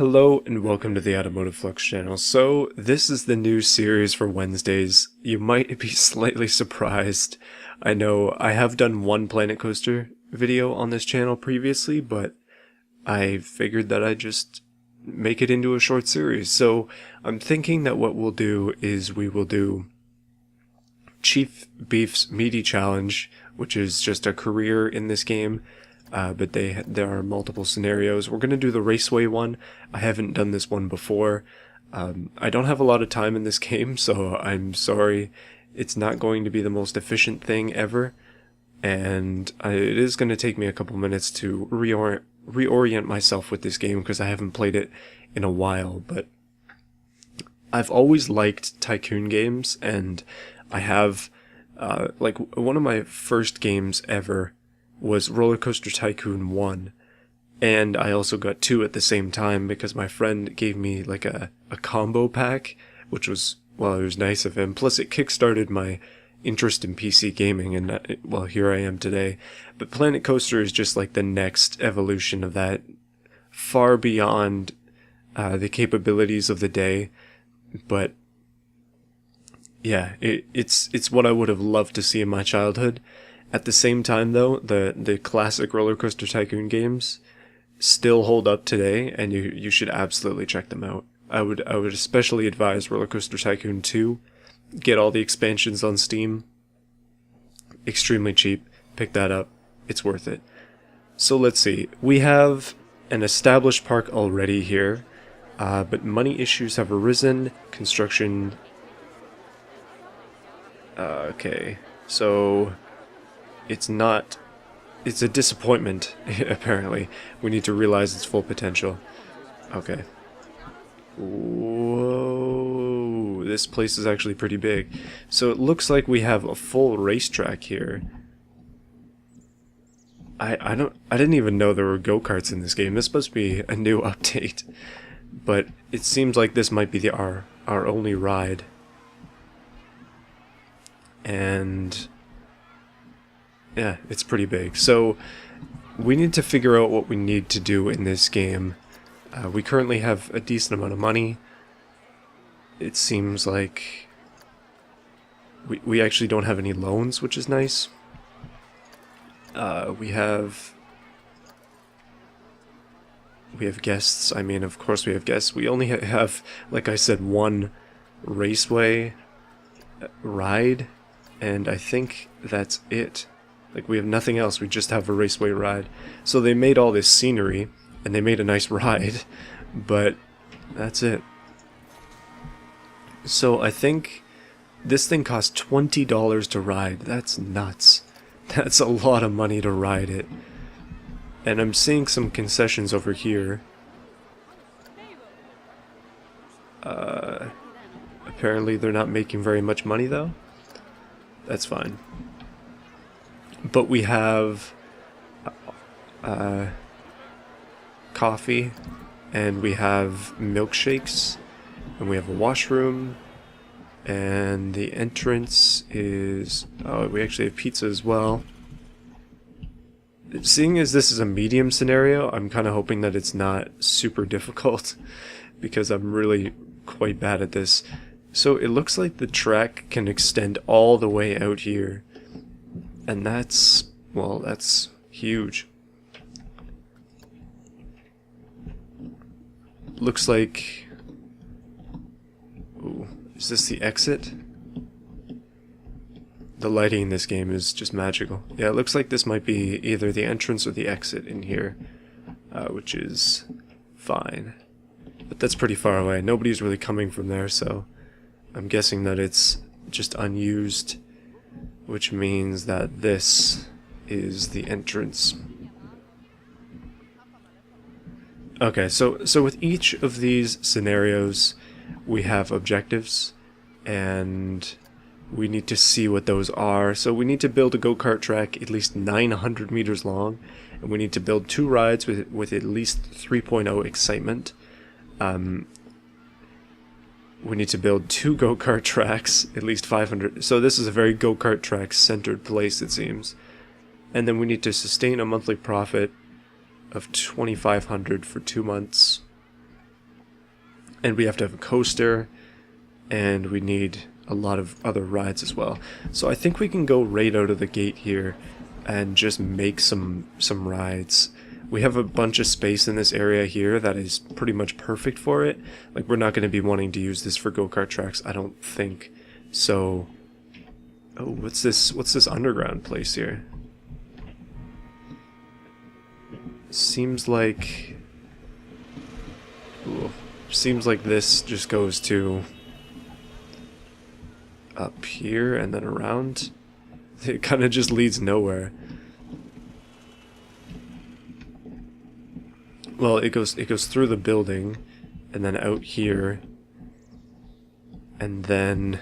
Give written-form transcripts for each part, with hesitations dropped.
Hello and welcome to the automotiveflux channel. So this is the new series for Wednesdays. You might be slightly surprised. I know I have done one Planet Coaster video on this channel previously, but I figured that I'd just make it into a short series. So I'm thinking that what we'll do is we will do Chief Beef's Meaty Challenge, which is just a career in this game. But there are multiple scenarios. We're going to do the Raceway one. I haven't done this one before. I don't have a lot of time in this game, so I'm sorry. It's not going to be the most efficient thing ever. And it is going to take me a couple minutes to reorient myself with this game because I haven't played it in a while. But I've always liked tycoon games, and I have, like, one of my first games ever was Roller Coaster Tycoon 1, and I also got 2 at the same time because my friend gave me like a combo pack, which was, well, it was nice of him, plus it kickstarted my interest in PC gaming, and well, here I am today. But Planet Coaster is just like the next evolution of that, far beyond the capabilities of the day, but yeah, it's what I would have loved to see in my childhood. At the same time, though, the classic Roller Coaster Tycoon games still hold up today, and you should absolutely check them out. I would especially advise Roller Coaster Tycoon 2. Get all the expansions on Steam. Extremely cheap. Pick that up. It's worth it. So let's see. We have an established park already here, but money issues have arisen. Construction. Okay, so it's a disappointment, apparently. We need to realize its full potential. Okay. Whoa, this place is actually pretty big. So it looks like we have a full racetrack here. I didn't even know there were go-karts in this game. This must be a new update. But it seems like this might be our only ride. And yeah, it's pretty big. So we need to figure out what we need to do in this game. We currently have a decent amount of money. It seems like we actually don't have any loans, which is nice. We have guests. I mean, of course we have guests. We only have, like I said, one Raceway ride, and I think that's it. Like, we have nothing else, we just have a Raceway ride. So they made all this scenery, and they made a nice ride, but that's it. So I think this thing costs $20 to ride. That's nuts. That's a lot of money to ride it. And I'm seeing some concessions over here. Apparently they're not making very much money, though. That's fine. But we have coffee, and we have milkshakes, and we have a washroom, and the entrance is... oh, we actually have pizza as well. Seeing as this is a medium scenario, I'm kind of hoping that it's not super difficult, because I'm really quite bad at this. So it looks like the track can extend all the way out here. And that's, well, that's huge. Looks like... ooh, is this the exit? The lighting in this game is just magical. Yeah, it looks like this might be either the entrance or the exit in here, which is fine. But that's pretty far away. Nobody's really coming from there, so I'm guessing that it's just unused, which means that this is the entrance. Okay, so with each of these scenarios, we have objectives, and we need to see what those are. So we need to build a go-kart track at least 900 meters long, and we need to build 2 rides with at least 3.0 excitement. We need to build 2 go-kart tracks, at least 500. So this is a very go-kart track centered place, it seems. And then we need to sustain a monthly profit of $2,500 for 2 months. And we have to have a coaster, and we need a lot of other rides as well. So I think we can go right out of the gate here and just make some rides. We have a bunch of space in this area here that is pretty much perfect for it. Like, we're not going to be wanting to use this for go-kart tracks, I don't think. So, oh, what's this underground place here? Seems like, ooh, seems like this just goes to up here and then around. It kind of just leads nowhere. Well, it goes through the building and then out here and then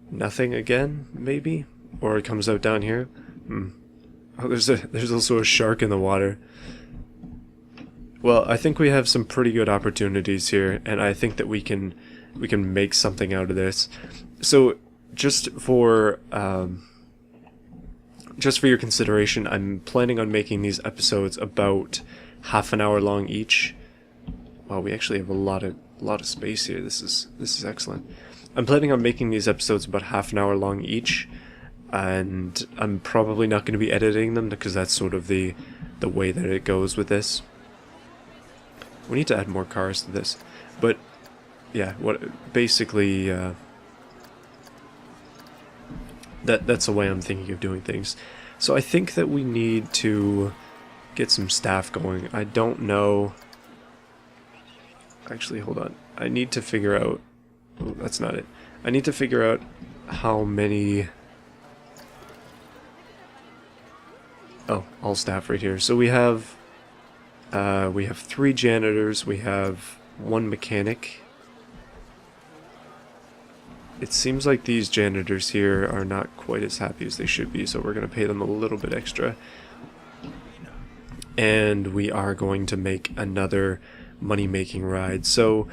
nothing again, maybe? Or it comes out down here? Oh, there's also a shark in the water. Well, I think we have some pretty good opportunities here, and I think that we can make something out of this. So, just for your consideration, I'm planning on making these episodes about half an hour long each. Wow, we actually have a lot of space here. This is excellent. I'm planning on making these episodes about half an hour long each, and I'm probably not going to be editing them because that's sort of the way that it goes with this. We need to add more cars to this, but yeah, basically that's the way I'm thinking of doing things. So I think that we need to get some staff going. I don't know. Actually, hold on. I need to figure out. Oh, that's not it. I need to figure out how many. Oh, all staff right here. So we have 3 janitors. We have 1 mechanic. It seems like these janitors here are not quite as happy as they should be, so we're going to pay them a little bit extra. And we are going to make another money-making ride. So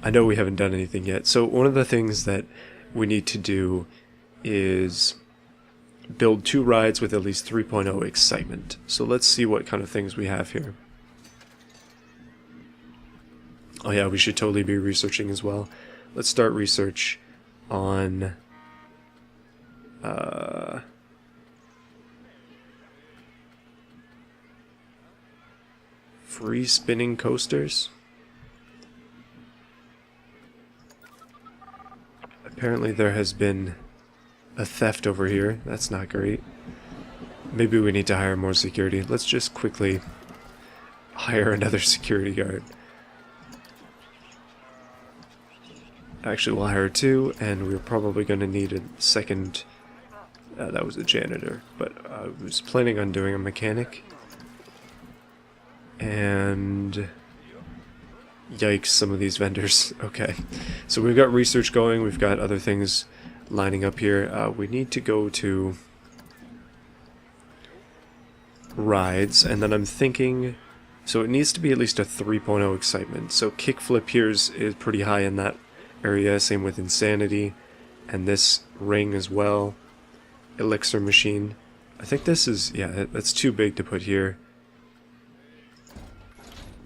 I know we haven't done anything yet. So one of the things that we need to do is build 2 rides with at least 3.0 excitement. So let's see what kind of things we have here. Oh yeah, we should totally be researching as well. Let's start research on free spinning coasters. Apparently there has been a theft over here. That's not great. Maybe we need to hire more security. Let's just quickly hire another security guard. Actually, we'll hire 2, and we're probably going to need a second. That was a janitor, but I was planning on doing a mechanic. And yikes, some of these vendors. Okay, so we've got research going, we've got other things lining up here. We need to go to rides, and then I'm thinking, so it needs to be at least a 3.0 excitement. So kickflip here is pretty high in that area, same with insanity, and this ring as well. Elixir machine. I think this is, yeah, that's too big to put here.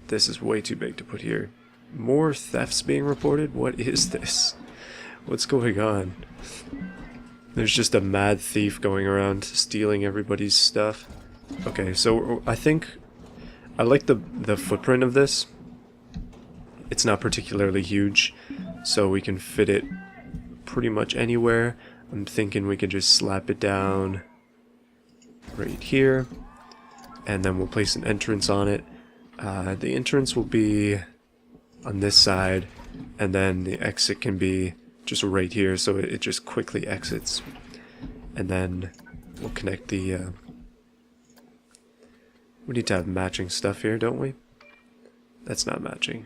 This is way too big to put here. More thefts being reported? What is this? What's going on? There's just a mad thief going around stealing everybody's stuff. Okay, so I think I like the footprint of this. It's not particularly huge, so we can fit it pretty much anywhere. I'm thinking we could just slap it down right here, and then we'll place an entrance on it. The entrance will be on this side, and then the exit can be just right here, so it just quickly exits. And then we'll connect the... we need to have matching stuff here, don't we? That's not matching.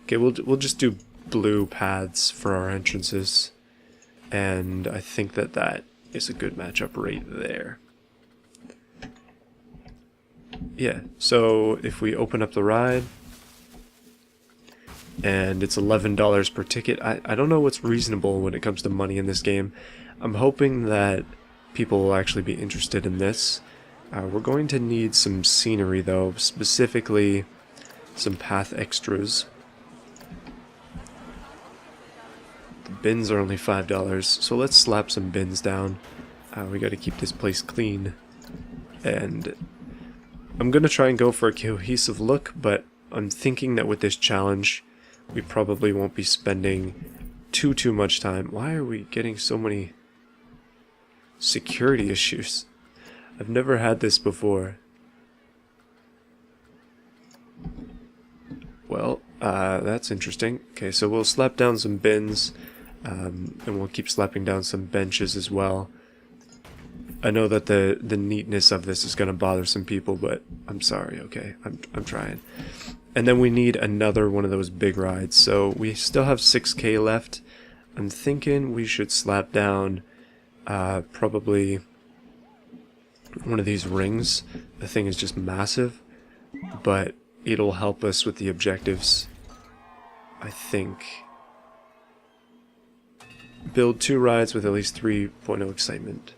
Okay, we'll just do blue paths for our entrances, and I think that is a good matchup right there. Yeah, so if we open up the ride, and it's $11 per ticket, I don't know what's reasonable when it comes to money in this game. I'm hoping that people will actually be interested in this. We're going to need some scenery though, specifically some path extras. bins are only $5, so let's slap some bins down. We gotta keep this place clean. And I'm gonna try and go for a cohesive look, but I'm thinking that with this challenge, we probably won't be spending too much time. Why are we getting so many security issues? I've never had this before. Well, that's interesting. Okay, so we'll slap down some bins, and we'll keep slapping down some benches as well. I know that the neatness of this is going to bother some people, but I'm sorry, okay? I'm trying. And then we need another one of those big rides. So we still have 6K left. I'm thinking we should slap down probably one of these rings. The thing is just massive, but it'll help us with the objectives, I think. Build 2 rides with at least 3.0 excitement.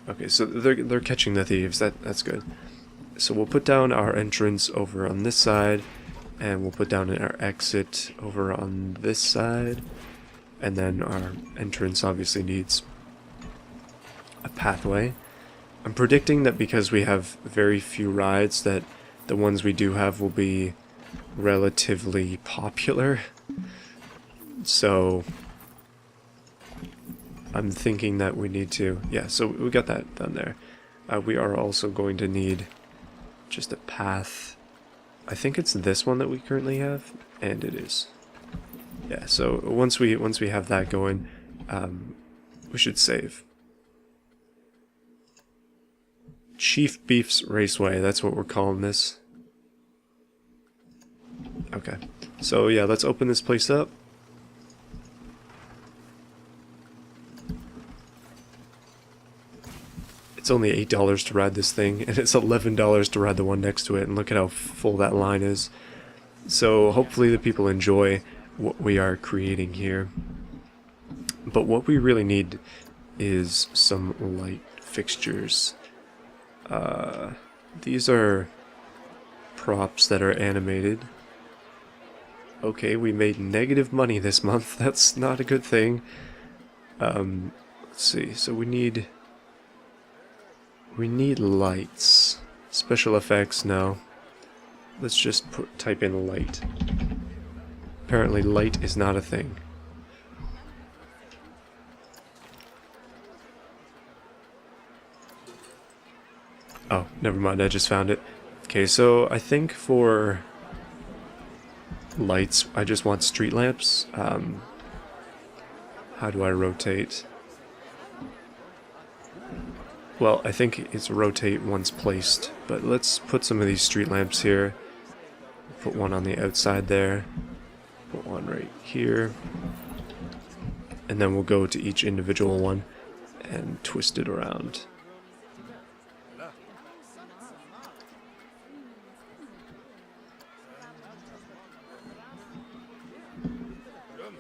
Okay, so they're catching the thieves. That's good. So we'll put down our entrance over on this side, and we'll put down our exit over on this side, and then our entrance obviously needs a pathway. I'm predicting that because we have very few rides, that the ones we do have will be relatively popular. So I'm thinking that we need to, yeah, so we got that done there. We are also going to need just a path. I think it's this one that we currently have, and it is. Yeah, so once we have that going, we should save. Chief Beef's Raceway, that's what we're calling this. Okay, so yeah, let's open this place up. It's only $8 to ride this thing, and it's $11 to ride the one next to it, and look at how full that line is. So hopefully the people enjoy what we are creating here. But what we really need is some light fixtures. These are props that are animated. Okay, we made negative money this month. That's not a good thing. Let's see. So we need lights. Special effects, no. Let's just type in light. Apparently light is not a thing. Oh, never mind, I just found it. Okay, so I think for lights, I just want street lamps. How do I rotate? Well, I think it's rotate once placed, but let's put some of these street lamps here. Put one on the outside there. Put one right here. And then we'll go to each individual one and twist it around.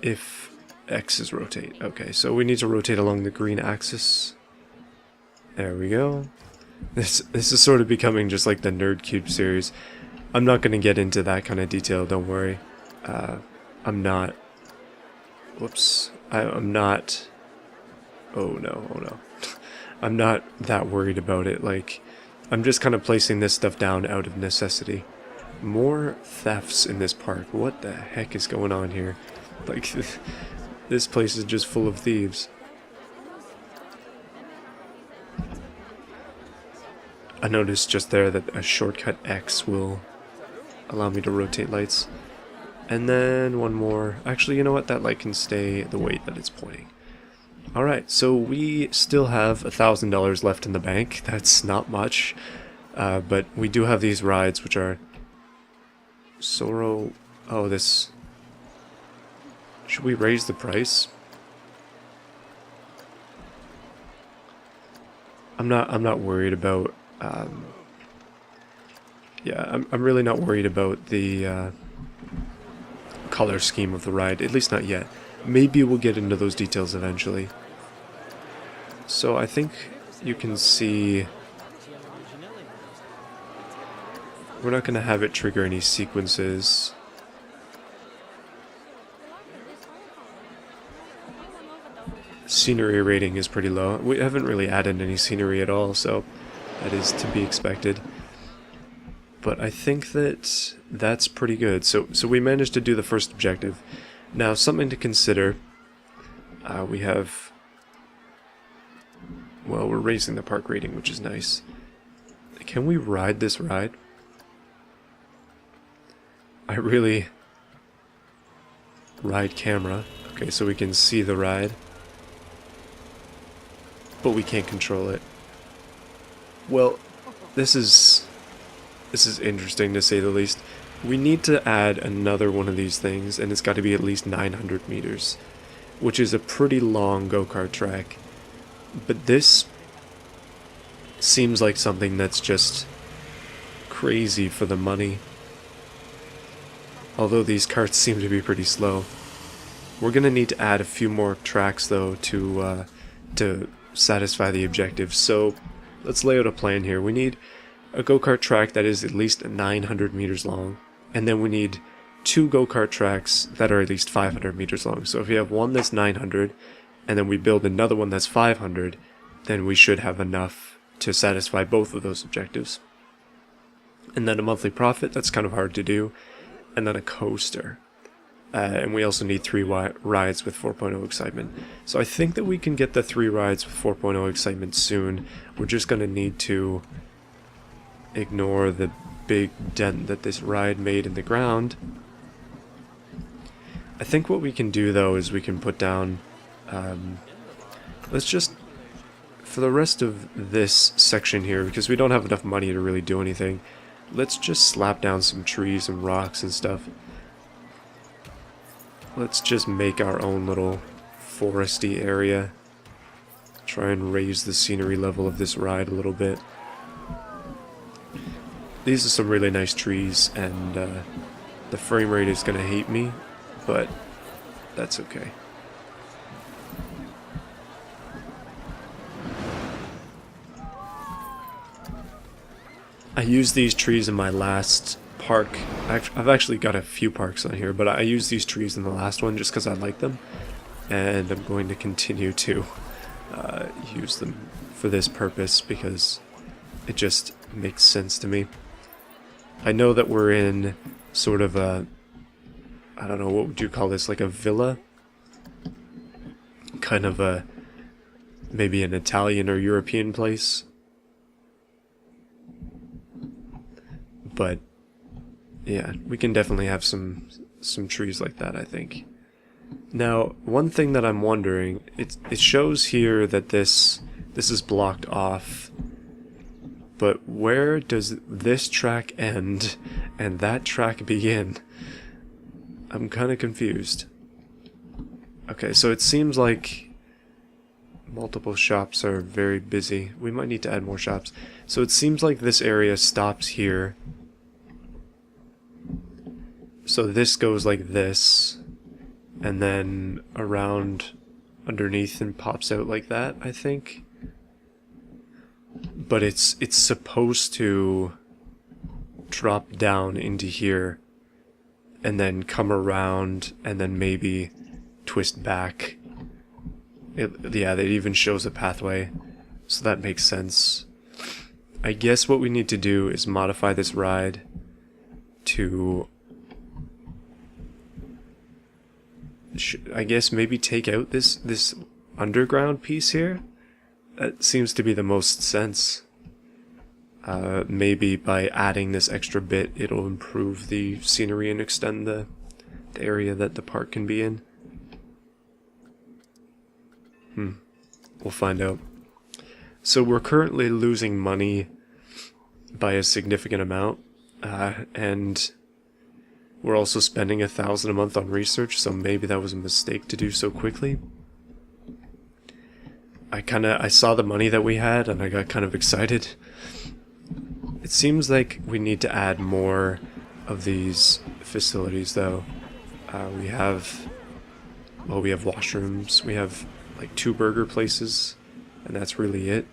If X is rotate. Okay, so we need to rotate along the green axis. There we go. This is sort of becoming just like the Nerd Cube series. I'm not going to get into that kind of detail, don't worry. I'm not... Whoops. I'm not... Oh no. I'm not that worried about it. Like, I'm just kind of placing this stuff down out of necessity. More thefts in this park. What the heck is going on here? Like, this place is just full of thieves. I noticed just there that a shortcut X will allow me to rotate lights. And then one more. Actually, you know what? That light can stay the way that it's pointing. Alright, so we still have $1,000 left in the bank. That's not much. But we do have these rides, which are... Sorrow... Oh, this... Should we raise the price? I'm not worried about... yeah, I'm really not worried about the color scheme of the ride, at least not yet. Maybe we'll get into those details eventually. So I think you can see we're not going to have it trigger any sequences. scenery rating is pretty low. We haven't really added any scenery at all, so that is to be expected. But I think that that's pretty good. So we managed to do the first objective. Now, something to consider. We have... Well, we're raising the park rating, which is nice. Can we ride this ride? I really... Ride camera. Okay, so we can see the ride. But we can't control it. Well, this is interesting to say the least. We need to add another one of these things, and it's got to be at least 900 meters, which is a pretty long go-kart track. But this seems like something that's just crazy for the money. Although these karts seem to be pretty slow. We're going to need to add a few more tracks, though, to satisfy the objective. So let's lay out a plan here. We need a go-kart track that is at least 900 meters long, and then we need 2 go-kart tracks that are at least 500 meters long. So if we have one that's 900, and then we build another one that's 500, then we should have enough to satisfy both of those objectives. And then a monthly profit, that's kind of hard to do, and then a coaster. And we also need 3 rides with 4.0 excitement. So I think that we can get the 3 rides with 4.0 excitement soon. We're just going to need to ignore the big dent that this ride made in the ground. I think what we can do, though, is we can put down... let's just... For the rest of this section here, because we don't have enough money to really do anything, let's just slap down some trees and rocks and stuff. Let's just make our own little foresty area. Try and raise the scenery level of this ride a little bit. These are some really nice trees, and the frame rate is going to hate me, but that's okay. I used these trees in my last park. I've actually got a few parks on here, but I used these trees in the last one just because I like them, and I'm going to continue to use them for this purpose because it just makes sense to me. I know that we're in sort of a, I don't know, what would you call this, like a villa? Kind of a, maybe an Italian or European place. But yeah, we can definitely have some trees like that, I think. Now, one thing that I'm wondering, it shows here that this is blocked off, but where does this track end and that track begin? I'm kind of confused. Okay, so it seems like multiple shops are very busy. We might need to add more shops. So it seems like this area stops here. So this goes like this, and then around underneath and pops out like that, I think. But it's supposed to drop down into here, and then come around, and then maybe twist back. Yeah, it even shows a pathway, so that makes sense. I guess what we need to do is modify this ride to... I guess maybe take out this underground piece here. That seems to be the most sense. Maybe by adding this extra bit, it'll improve the scenery and extend the area that the park can be in. We'll find out. So we're currently losing money by a significant amount, and we're also spending 1,000 a month on research, so maybe that was a mistake to do so quickly. I saw the money that we had, and I got kind of excited. It seems like we need to add more of these facilities, though. We have washrooms, we have like 2 burger places, and that's really it.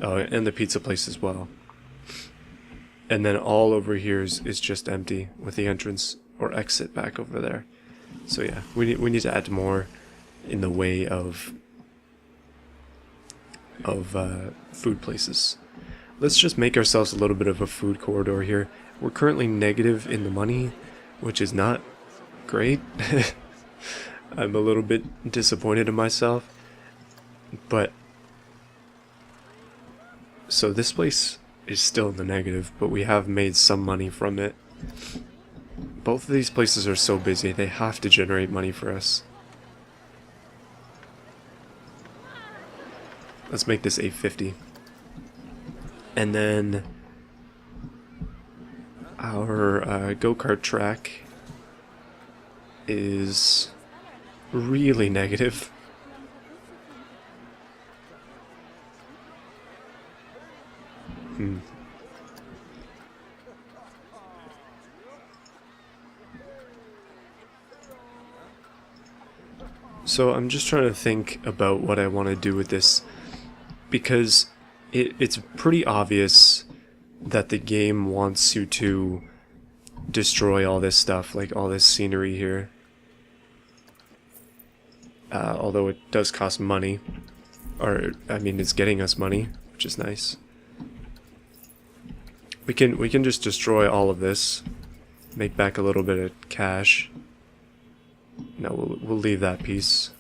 Oh, and the pizza place as well. And then all over here is just empty, with the entrance or exit back over there. So yeah, we need to add more in the way of of food places. Let's just make ourselves a little bit of a food corridor here. We're currently negative in the money, which is not great. I'm a little bit disappointed in myself, but so this place is still in the negative, but we have made some money from it. Both of these places are so busy, they have to generate money for us. Let's make this 850. And then our go-kart track is really negative. So I'm just trying to think about what I want to do with this, because it's pretty obvious that the game wants you to destroy all this stuff, like all this scenery here. Although it does cost money, or I mean it's getting us money, which is nice. We can just destroy all of this, make back a little bit of cash. No, we'll leave that piece.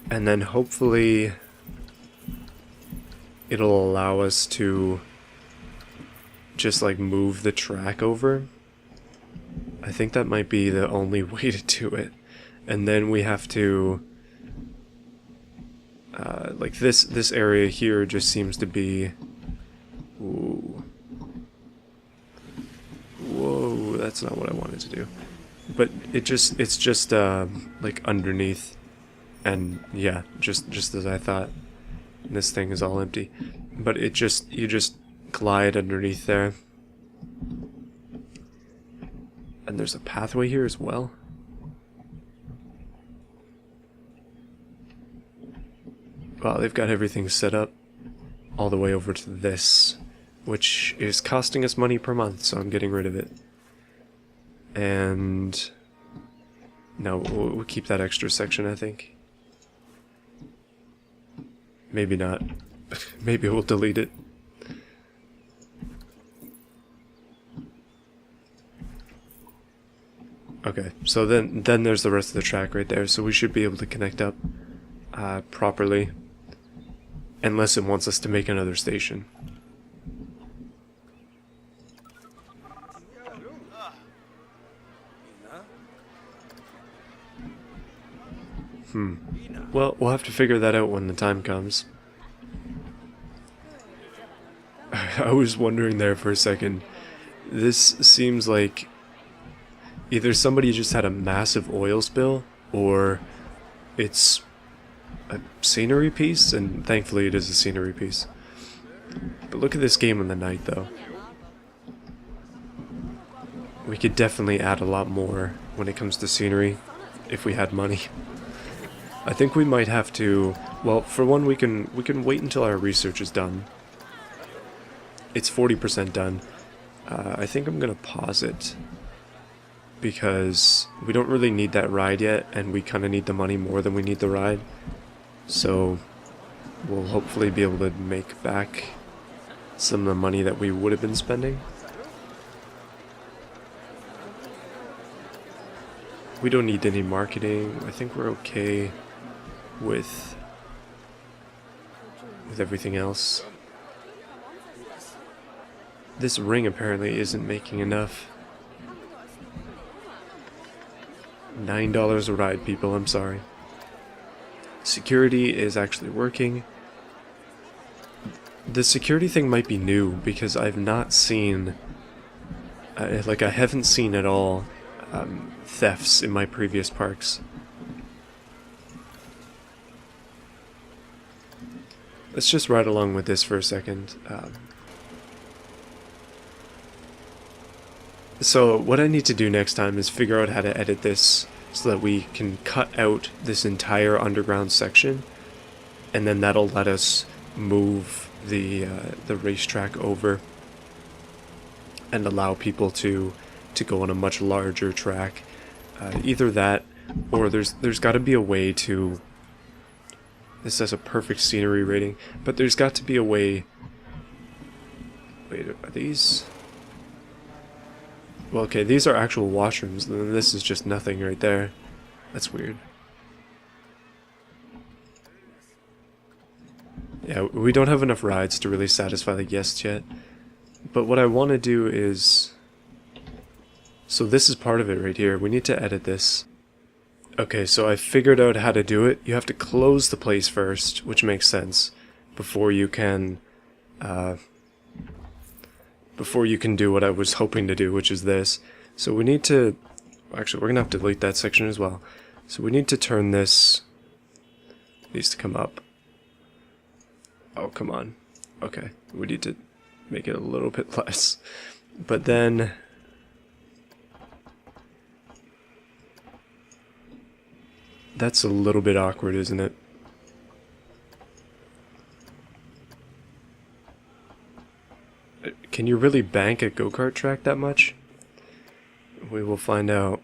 And then hopefully it'll allow us to just like move the track over. I think that might be the only way to do it. And then we have to like this area here just seems to be, ooh. Whoa, that's not what I wanted to do. But it's just like underneath, and yeah, just as I thought. This thing is all empty, but you just glide underneath there, and there's a pathway here as well. Wow, they've got everything set up all the way over to this, which is costing us money per month, so I'm getting rid of it. And no, we'll keep that extra section, I think. Maybe not. Maybe we'll delete it. Okay, so then there's the rest of the track right there, so we should be able to connect up properly, unless it wants us to make another station. Well, we'll have to figure that out when the time comes. I was wondering there for a second. This seems like either somebody just had a massive oil spill, or it's a scenery piece, and thankfully it is a scenery piece. But look at this game in the night, though. We could definitely add a lot more when it comes to scenery, if we had money. I think we might have to, well, for one, we can wait until our research is done. It's 40% done. I think I'm gonna pause it, because we don't really need that ride yet, and we kind of need the money more than we need the ride. So we'll hopefully be able to make back some of the money that we would have been spending. We don't need any marketing. I think we're okay with everything else. This ring apparently isn't making enough. $9 a ride, people, I'm sorry. Security is actually working. The security thing might be new, because I've not seen, like I haven't seen at all thefts in my previous parks. Let's just ride along with this for a second. So what I need to do next time is figure out how to edit this so that we can cut out this entire underground section, and then that'll let us move the racetrack over and allow people to go on a much larger track. Either that, or there's got to be a way to. This has a perfect scenery rating, but there's got to be a way. Wait, are these? Well, okay, these are actual washrooms, and then this is just nothing right there. That's weird. Yeah, we don't have enough rides to really satisfy the guests yet. But what I want to do is... So this is part of it right here. We need to edit this. Okay, so I figured out how to do it. You have to close the place first, which makes sense, before you can do what I was hoping to do, which is this. So we need to... Actually, we're going to have to delete that section as well. So we need to turn this... It needs to come up. Oh, come on. Okay, we need to make it a little bit less. But then... That's a little bit awkward, isn't it? Can you really bank a go-kart track that much? We will find out.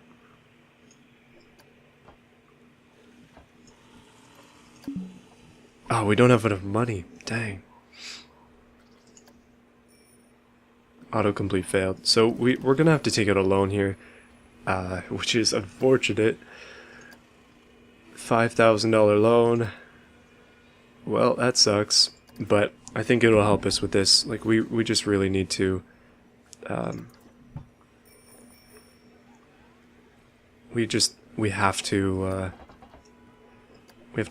Oh, we don't have enough money. Dang. Autocomplete failed. So we're gonna have to take out a loan here, which is unfortunate. $5,000 loan. Well, that sucks, but I think it'll help us with this. Like, we just really need to, we have to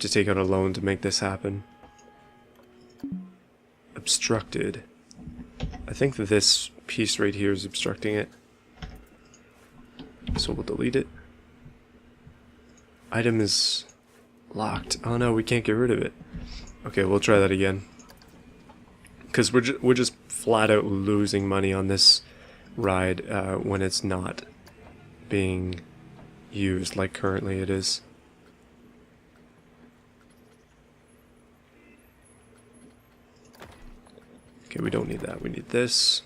take out a loan to make this happen. Obstructed. I think that this piece right here is obstructing it. So we'll delete it. Item is locked. Oh no, we can't get rid of it. Okay, we'll try that again. Because we're just flat out losing money on this ride when it's not being used like currently it is. Okay, we don't need that. We need this.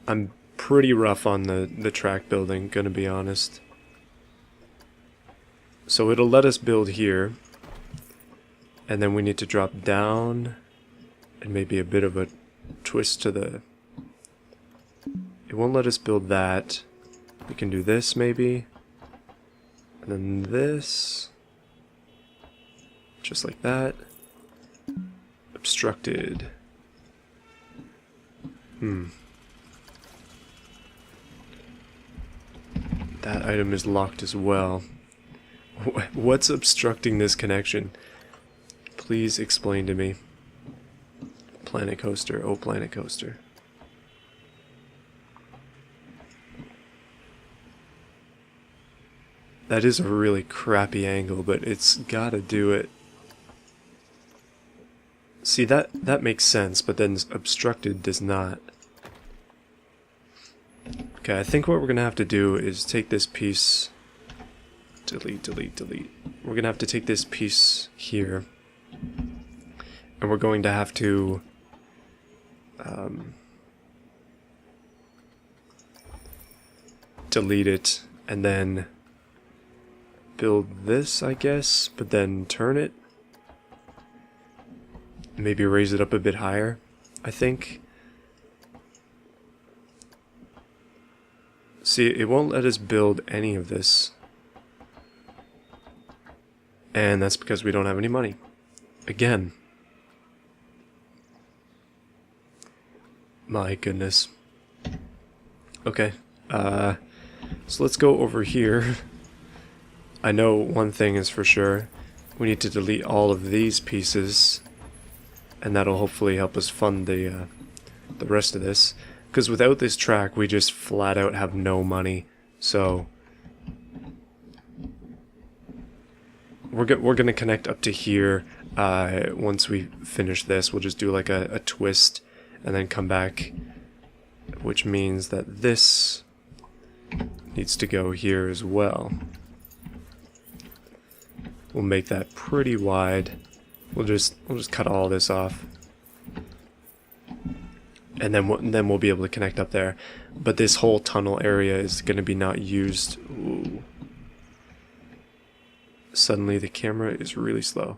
I'm pretty rough on the track building, gonna be honest. So it'll let us build here, and then we need to drop down, and maybe a bit of a twist to the... It won't let us build that. We can do this maybe, and then this, just like that. Obstructed. That item is locked as well. What's obstructing this connection? Please explain to me. Planet Coaster. Oh, Planet Coaster. That is a really crappy angle, but it's gotta do it. See, that makes sense, but then obstructed does not. Okay, I think what we're gonna have to do is take this piece... Delete, delete, delete. We're gonna have to take this piece here, and we're going to have to delete it, and then build this, I guess, but then turn it. Maybe raise it up a bit higher, I think. See, it won't let us build any of this. And that's because we don't have any money. Again. My goodness. Okay. So let's go over here. I know one thing is for sure. We need to delete all of these pieces. And that'll hopefully help us fund the rest of this. Because without this track, we just flat out have no money. So... We're going to connect up to here. Once we finish this, we'll just do like a twist and then come back, which means that this needs to go here as well. We'll make that pretty wide. We'll just cut all this off, and then we'll be able to connect up there. But this whole tunnel area is going to be not used. Ooh. suddenly the camera is really slow.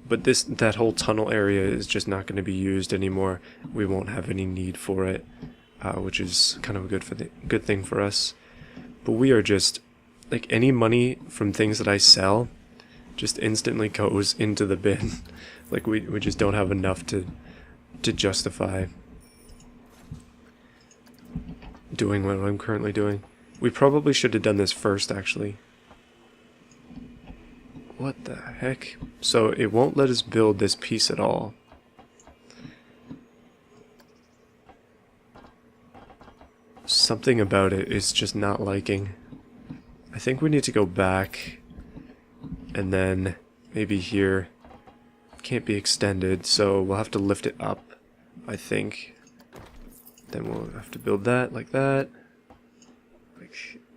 But that whole tunnel area is just not going to be used anymore. We won't have any need for it, which is kind of a good thing for us. But we are just, like, any money from things that I sell just instantly goes into the bin. Like, we just don't have enough to justify doing what I'm currently doing. We probably should have done this first, actually. What the heck? So it won't let us build this piece at all. Something about it is just not liking. I think we need to go back, and then maybe here. Can't be extended, so we'll have to lift it up, I think. Then we'll have to build that like that.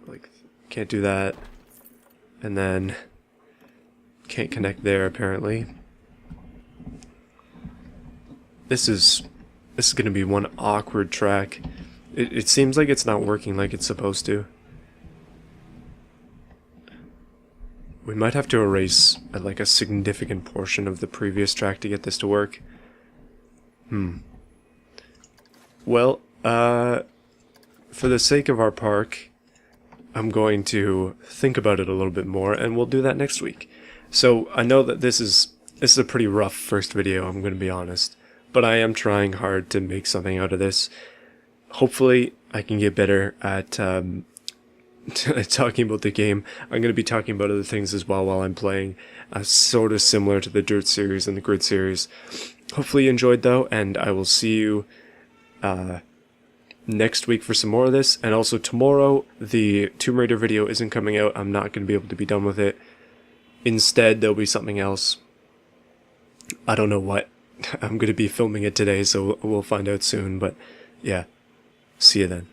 Like can't do that. And then can't connect there apparently. This is gonna be one awkward track. It seems like it's not working like it's supposed to. We might have to erase like a significant portion of the previous track to get this to work. Well, for the sake of our park, I'm going to think about it a little bit more, and we'll do that next week. So I know that this is a pretty rough first video, I'm going to be honest, but I am trying hard to make something out of this. Hopefully I can get better at talking about the game. I'm going to be talking about other things as well while I'm playing, sort of similar to the Dirt series and the Grid series. Hopefully you enjoyed though, and I will see you next week for some more of this. And also tomorrow, the Tomb Raider video isn't coming out. I'm not going to be able to be done with it. Instead, there'll be something else. I don't know what. I'm going to be filming it today, so we'll find out soon. But yeah, see you then.